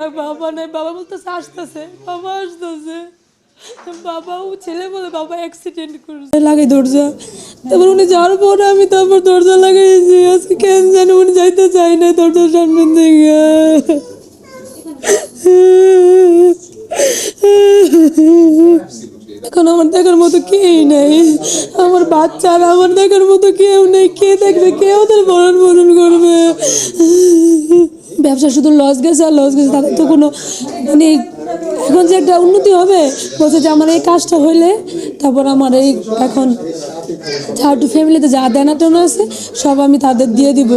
বাবা নাই, বাবা বলতেছে আসতেছে, বাবা আসতেছে। বাবা ও ছেলে বলে বাবা অ্যাক্সিডেন্ট করেছে, লাগাই দরজা। তারপর উনি যাওয়ার পরে আমি তারপর দরজা লাগাইছি। আজকে কেন জানি উনি যাইতে চাই না দরজার সামনে থেকে। এখন আমার দেখার মতো কেউ নেই, আমার বাচ্চারা আমার দেখার মতো কেউ নেই। কে দেখবে, কে ওদের ভরণ পোষণ করবে? ব্যবসা শুধু লস গেছে আর লস গেছে, তাদের তো কোনো মানে এখন যে একটা উন্নতি হবে বলছে যে আমার এই কাজটা হইলে তারপর আমার এই এখন যা একটু ফ্যামিলিতে যা দেনা টেনা আছে সব আমি তাদের দিয়ে দিব।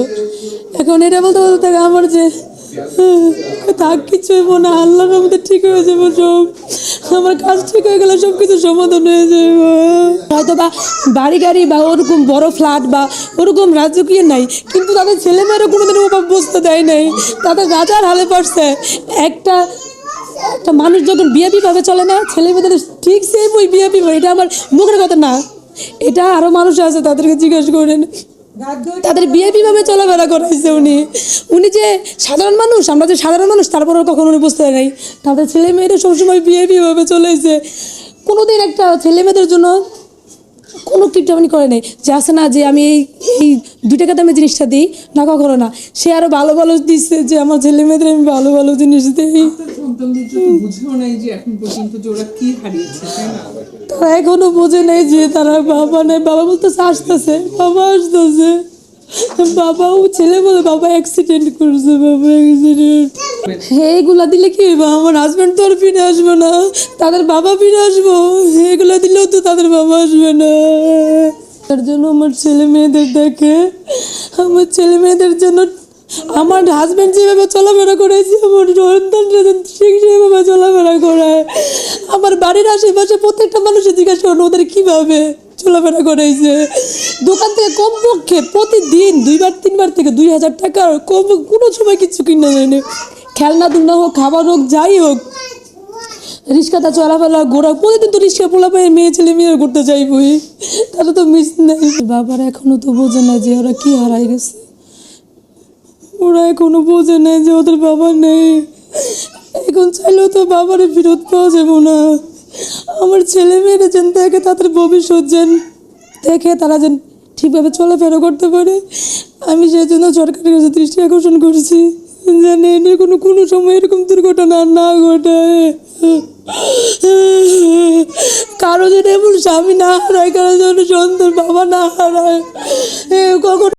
এখন এটা বলতে বলতে আমার যে থাক কিছু হইব না, আল্লাহর রহমতে ঠিক হয়ে যাবো সব। আমার কাজ ঠিক হয়ে গেলে সব কিছু সমাধান হয়ে যাবে। হয়তো বা বাড়ি গাড়ি বা ওরকম বড় ফ্ল্যাট বা ওরকম রাজকীয় নাই, কিন্তু তাদের ছেলেমেয়েরা কোনোদিন অভাব বুঝতে দেয় নাই। তাদের রাজার হালে পড়ছে। একটা একটা মানুষ যখন বিয়াপিভাবে চলে না, ছেলে মেয়েদের ঠিক সেম ওই বিয়াপি। এটা আমার মুখের কথা না, এটা আরও মানুষ আছে, তাদেরকে জিজ্ঞেস করেন। তাদের বিএপিভাবে চলাফেরা করাইছে উনি। উনি যে সাধারণ মানুষ, আমরা যে সাধারণ মানুষ, তারপরেও কখনো উনি বুঝতে নাই। তাদের ছেলে মেয়েরা সবসময় বিএপিভাবে চলেছে। কোনোদিন একটা ছেলে মেয়েদের জন্য কোনো কিপটামানি করে নেই যে আছে না যে আমি এই এই 2 টাকা দামে জিনিসটা দিই না, কখনো না। সে আরও ভালো ভালো দিচ্ছে যে আমার ছেলে মেয়েদের আমি ভালো ভালো জিনিস দিই। তারা এখনো বোঝে নাই যে তারা বাবা নেই। বাবা বলতেছে আসতেছে, বাবা আসতেছে। বাবা ও ছেলে বলে বাবা অ্যাক্সিডেন্ট করেছে, বাবা অ্যাক্সিডেন্ট। এইগুলা দিলে কি হইবা? আমার হাজব্যান্ড তো আর ফিরে আসবে না, তাদের বাবা ফিরে আসবো। এগুলা দিলেও তো তাদের বাবা আসবে না। তার জন্য আমার ছেলে মেয়েদের দেখে, আমার ছেলে মেয়েদের জন্য আমার হাজব্যান্ড যেভাবে চলাফেরা করেছে, আমার সন্তানরা ঠিক সেভাবে চলাফেরা করায়। আমার বাড়ির আশেপাশে প্রত্যেকটা মানুষের জিজ্ঞাসা করেন ওদের কীভাবে চলাফেরা করাইছে। দোকান থেকে কমপক্ষে প্রতিদিন 2-3 বার থেকে 2000 টাকা কম কোনো সময় কিছু কিনে দেয়নি। খেলনা দুলনা হোক, খাবার হোক, যাই হোক, রিক্সাটা চলাফেরা ঘোরা, প্রতিদিন তো রিক্সা পোলা পায়ে মেয়ে ছেলে মেয়ে করতে চাইবই, তারা তো মিস নেই। বাবার এখনো তো বোঝে না যে ওরা কি হারাই গেছে। ওরা এখনো বোঝে নেই যে ওদের বাবা নেই। এখন চাইলেও তো বাবারে ফেরত পাওয়া যাবো না। আমার ছেলে মেয়েরা যেন দেখে, তাদের ভবিষ্যৎ যেন দেখে, তারা যেন ঠিকভাবে চলাফেরা করতে পারে। আমি সেই জন্য সরকারের কাছে দৃষ্টি আকর্ষণ করছি যেন এনে কোনো সময় এরকম দুর্ঘটনা না ঘটায়। কারো যেন এমন স্বামী না হারায়, কারো যেন সন্তান বাবা না হারায়। কখন